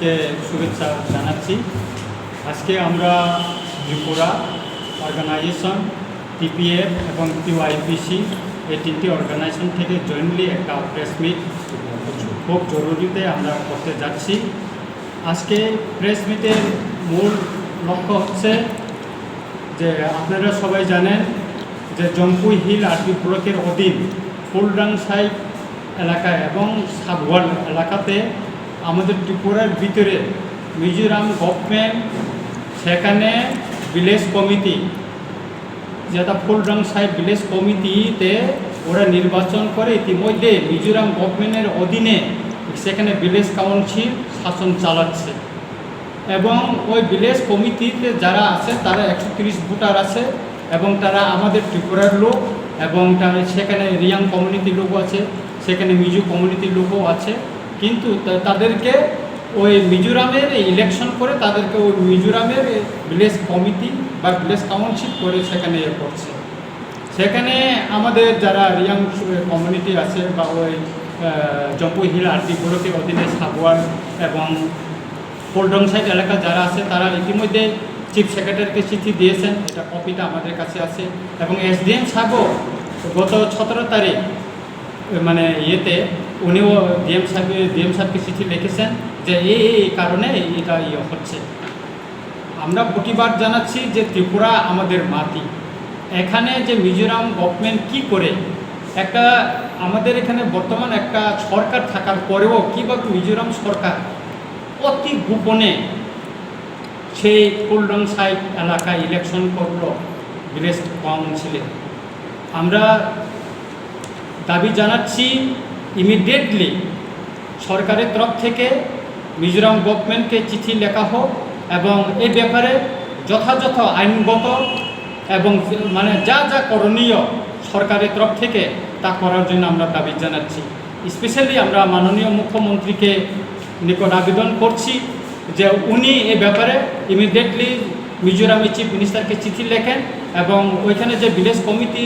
সবাইকে শুভেচ্ছা জানাচ্ছি। আজকে আমরা ত্রিপুরা অর্গানাইজেশন, টিপিএফ এবং টিওয়াইপিসি এই তিনটি অর্গানাইজেশন থেকে জয়েন্টলি একটা প্রেস মিট খুব জরুরিতে আমরা করতে যাচ্ছি। আজকে প্রেস মিটের মূল লক্ষ্য হচ্ছে যে আপনারা সবাই জানেন যে জম্পুই হিল আরপি ব্লকের অধীন ফুলডাংসাই এলাকায় এবং সাবওয়াল এলাকাতে আমাদের ত্রিপুরার ভিতরে মিজোরাম গভর্নমেন্ট সেখানে ভিলেজ কমিটি, যেটা ফুলডাংসাই ভিলেজ কমিটিতে ওরা নির্বাচন করে ইতিমধ্যে মিজোরাম গভর্নমেন্টের অধীনে সেখানে ভিলেজ কাউন্সিল শাসন চালাচ্ছে এবং ওই ভিলেজ কমিটিতে যারা আছে তারা 130 ভোটার আছে এবং তারা আমাদের ত্রিপুরার লোক এবং সেখানে রিয়াং কমিউনিটির লোকও আছে, সেখানে মিজো কমিউনিটির লোকও আছে। কিন্তু তাদেরকে ওই মিজোরামের ইলেকশন করে তাদেরকে ওই মিজোরামের ভিলেজ কমিটি বা ভিলেজ কাউন্সিল করে সেখানে করছে। সেখানে আমাদের যারা রিয়াং কমিউনিটি আছে বা ওই জম্পুই হিল আরপি ব্লকের অধীনে সাবওয়াল এবং ফুলডাংসাই এলাকা যারা আছে তারা ইতিমধ্যে চিফ সেক্রেটারিকে চিঠি দিয়েছেন, এটা কপিটা আমাদের কাছে আছে। এবং এসডিএম সাহেবও গত 17 তারিখ মানে উনিও ডিএম সাহেবকে চিঠি লিখেছেন যে এই কারণে এটা হচ্ছে। আমরা প্রতিবাদ জানাচ্ছি যে ত্রিপুরা আমাদের মাটি, এখানে যে মিজোরাম গভর্নমেন্ট কি করে একটা আমাদের এখানে বর্তমান একটা সরকার থাকার পরেও কীভাবে মিজোরাম সরকার অতি গোপনে সেই ফুলডাংসাই এলাকায় ইলেকশন করলো ভিলেজ কাউন্সিলে। আমরা দাবি জানাচ্ছি ইমিডিয়েটলি সরকারের তরফ থেকে মিজোরাম গভর্নমেন্টকে চিঠি লেখা হোক এবং এই ব্যাপারে যথাযথ আইনগত এবং মানে যা যা করণীয় সরকারের তরফ থেকে তা করার জন্য আমরা দাবি জানাচ্ছি। স্পেশালি আমরা মাননীয় মুখ্যমন্ত্রীকে নিকট আবেদন করছি যে উনি এ ব্যাপারে ইমিডিয়েটলি মিজোরামের চিফ মিনিস্টারকে চিঠি লেখেন এবং ওইখানে যে ভিলেজ কমিটি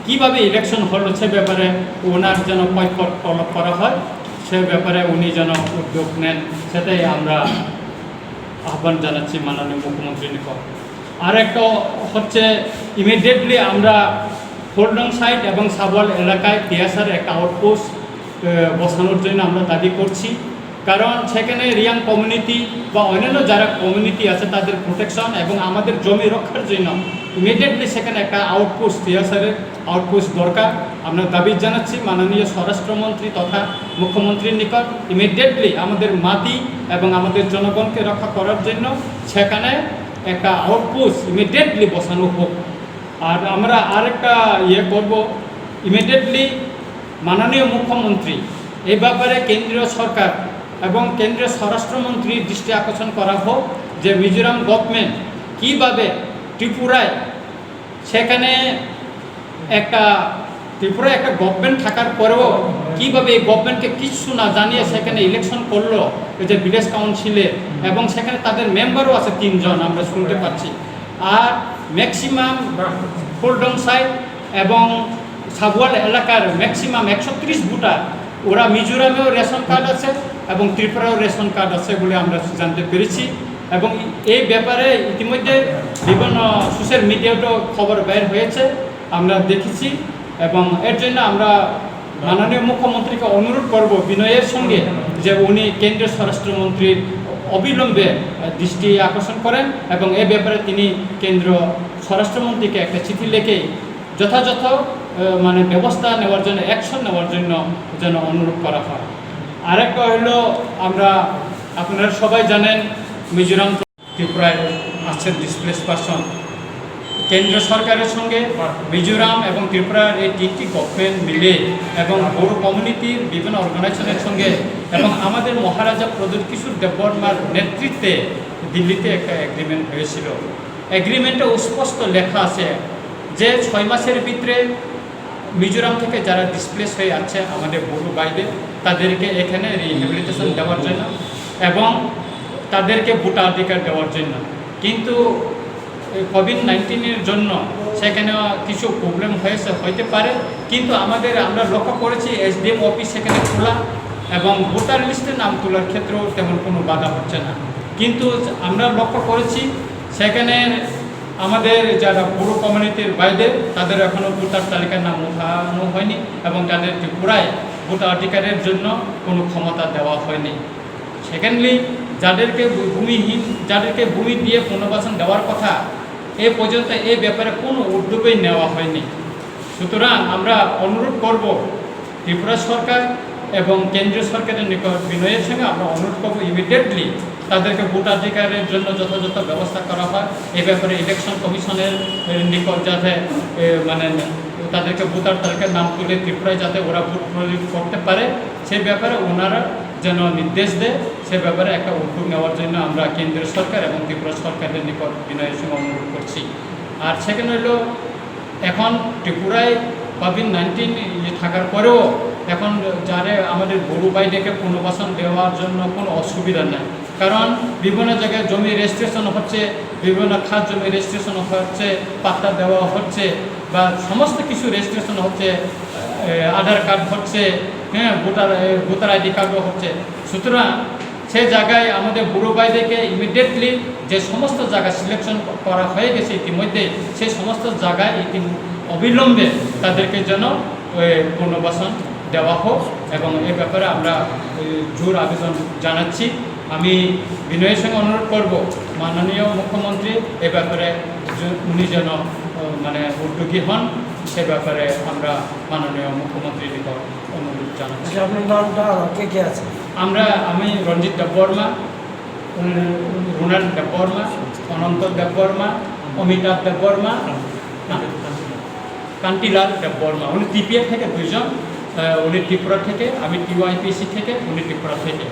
কীভাবে ইলেকশন হলো সে ব্যাপারে ওনার যেন পয়কট তলব করা হয়, সে ব্যাপারে উনি যেন উদ্যোগ নেন, সেটাই আমরা আহ্বান জানাচ্ছি মাননীয় মুখ্যমন্ত্রীর নিকট। আর একটা হচ্ছে ইমিডিয়েটলি আমরা ফুলডাংসাই এবং সাবওয়াল এলাকায় টিএসআর একটা আউটপোস্ট বসানোর জন্য আমরা দাবি করছি, কারণ সেখানে রিয়াং কমিউনিটি বা অন্যান্য যারা কমিউনিটি আছে তাদের প্রোটেকশন এবং আমাদের জমি রক্ষার জন্য ইমিডিয়েটলি সেখানে একটা আউটপোস্ট টিএসআরের আউটপোস্ট দরকার। আমরা দাবি জানাচ্ছি মাননীয় স্বরাষ্ট্রমন্ত্রী তথা মুখ্যমন্ত্রীর নিকট ইমিডিয়েটলি আমাদের মাটি এবং আমাদের জনগণকে রক্ষা করার জন্য সেখানে একটা আউটপোস্ট ইমিডিয়েটলি বসানো হোক। আর আমরা আরেকটা করব, ইমিডিয়েটলি মাননীয় মুখ্যমন্ত্রী এই ব্যাপারে কেন্দ্রীয় সরকার এবং কেন্দ্রীয় স্বরাষ্ট্রমন্ত্রীর দৃষ্টি আকর্ষণ করা হোক যে মিজোরাম গভর্নমেন্ট কীভাবে ত্রিপুরায় সেখানে ত্রিপুরায় একটা গভর্নমেন্ট থাকার পরেও কীভাবে এই গভর্নমেন্টকে কিছু না জানিয়ে সেখানে ইলেকশন করলো এই যে ভিলেজ কাউন্সিলে, এবং সেখানে তাদের মেম্বারও আছে 3 জন আমরা শুনতে পাচ্ছি। আর ম্যাক্সিমাম ফুলডাংসাই এবং সাবওয়াল এলাকার ম্যাক্সিমাম 130 ভোটার ওরা মিজোরামেও রেশন কার্ড আছে এবং ত্রিপুরাও রেশন কার্ড আছে বলে আমরা জানতে পেরেছি। এবং এই ব্যাপারে ইতিমধ্যে বিভিন্ন সোশ্যাল মিডিয়াতেও খবর বের হয়েছে, আমরা দেখেছি। এবং এর জন্য আমরা মাননীয় মুখ্যমন্ত্রীকে অনুরোধ করব বিনয়ের সঙ্গে যে উনি কেন্দ্রীয় স্বরাষ্ট্রমন্ত্রীর অবিলম্বে দৃষ্টি আকর্ষণ করেন এবং এ ব্যাপারে তিনি কেন্দ্র স্বরাষ্ট্রমন্ত্রীকে একটা চিঠি লিখে যথাযথ মানে ব্যবস্থা নেওয়ার জন্য, অ্যাকশন নেওয়ার জন্য যেন অনুরোধ করা হয়। আরেকটা হলো আপনারা সবাই জানেন মিজোরাম ত্রিপুরায় আছে ডিসপ্লেস পারসন। কেন্দ্র সরকারের সঙ্গে মিজোরাম এবং ত্রিপুরার এই 3টি গভর্নমেন্ট মিলে এবং বড়ো কমিউনিটির বিভিন্ন অর্গানাইজেশনের সঙ্গে এবং আমাদের মহারাজা প্রদ্যোৎ কিশোর দেববর্মার নেতৃত্বে দিল্লিতে একটা এগ্রিমেন্ট হয়েছিল। এগ্রিমেন্টে স্পষ্ট লেখা আছে যে 6 মাসের ভিতরে মিজোরাম থেকে যারা ডিসপ্লেস হয়ে আছে আমাদের বড়ো ভাইদের তাদেরকে এখানে রিহ্যাবিলিটেশন দেওয়ার জন্য এবং তাদেরকে ভোটাধিকার দেওয়ার জন্য। কিন্তু কোভিড-19-এর জন্য সেখানে কিছু প্রবলেম হতে পারে, কিন্তু আমরা লক্ষ্য করেছি এসডিএম অফিস সেখানে খোলা এবং ভোটার লিস্টে নাম তোলার ক্ষেত্রেও তেমন কোনো বাধা হচ্ছে না। কিন্তু আমরা লক্ষ্য করেছি সেখানে আমাদের যারা পুরো কমিউনিটির বাইরে তাদের এখনও ভোটার তালিকায় নাম ওঠানো হয়নি এবং তাদের ত্রিপুরায় ভোটাধিকারের জন্য কোনো ক্ষমতা দেওয়া হয়নি। সেকেন্ডলি যাদেরকে ভূমি দিয়ে পুনর্বাসন দেওয়ার কথা এ পর্যন্ত এ ব্যাপারে কোনো উদ্যোগই নেওয়া হয়নি। সুতরাং আমরা অনুরোধ করব ত্রিপুরা সরকার এবং কেন্দ্রীয় সরকারের নিকট বিনয়ের সঙ্গে আমরা অনুরোধ করব ইমিডিয়েটলি তাদেরকে ভোটাধিকারের জন্য যথাযথ ব্যবস্থা করা হয়। এ ব্যাপারে ইলেকশন কমিশনের নিকট যাতে মানে তাদেরকে ভোটার তালিকার নাম তুলে ত্রিপুরায় যাতে ওরা ভোট প্রয়োগ করতে পারে সে ব্যাপারে ওনারা যেন নির্দেশ দেয়, সে ব্যাপারে একটা উদ্যোগ নেওয়ার জন্য আমরা কেন্দ্রীয় সরকার এবং ত্রিপুরা সরকারের নিকট বিনয়ের সঙ্গে অনুরোধ করছি। আর সেখানে হলো এখন ত্রিপুরায় কোভিড-19 থাকার পরেও এখন যারা আমাদের বড় বাইরেকে পুনর্বাসন দেওয়ার জন্য কোনো অসুবিধা নেই, কারণ বিভিন্ন জায়গায় জমি রেজিস্ট্রেশন হচ্ছে, বিভিন্ন খাত জমি রেজিস্ট্রেশন হচ্ছে, পাট্টা দেওয়া হচ্ছে বা সমস্ত কিছু রেজিস্ট্রেশন হচ্ছে, আধার কার্ড হচ্ছে, হ্যাঁ ভোটার আইডি কার্ডও হচ্ছে। সুতরাং সে জায়গায় আমাদের বুড়ো বাইদেরকে ইমিডিয়েটলি যে সমস্ত জায়গা সিলেকশন করা হয়ে গেছে ইতিমধ্যে সেই সমস্ত জায়গায় অবিলম্বে তাদেরকে যেন পুনর্বাসন দেওয়া হোক এবং এ ব্যাপারে আমরা জোর আবেদন জানাচ্ছি। আমি বিনয়ের সঙ্গে অনুরোধ করব মাননীয় মুখ্যমন্ত্রী এ ব্যাপারে উনি যেন মানে উদ্যোগী হন, সে ব্যাপারে আমরা মাননীয় মুখ্যমন্ত্রীর নিকট অনুরোধ জানাচ্ছি। আপনার নামটা কে কে আছে? আমি রঞ্জিত দেববর্মা, রুনাল দেববর্মা, অনন্ত দেববর্মা, অমিতাভ দেববর্মা, কান্তিলাল দেববর্মা। উনি টিপিএফ থেকে দুইজন, উনি ত্রিপুরা থেকে, আমি টিওআইপিসি থেকে, উনি ত্রিপুরা থেকে।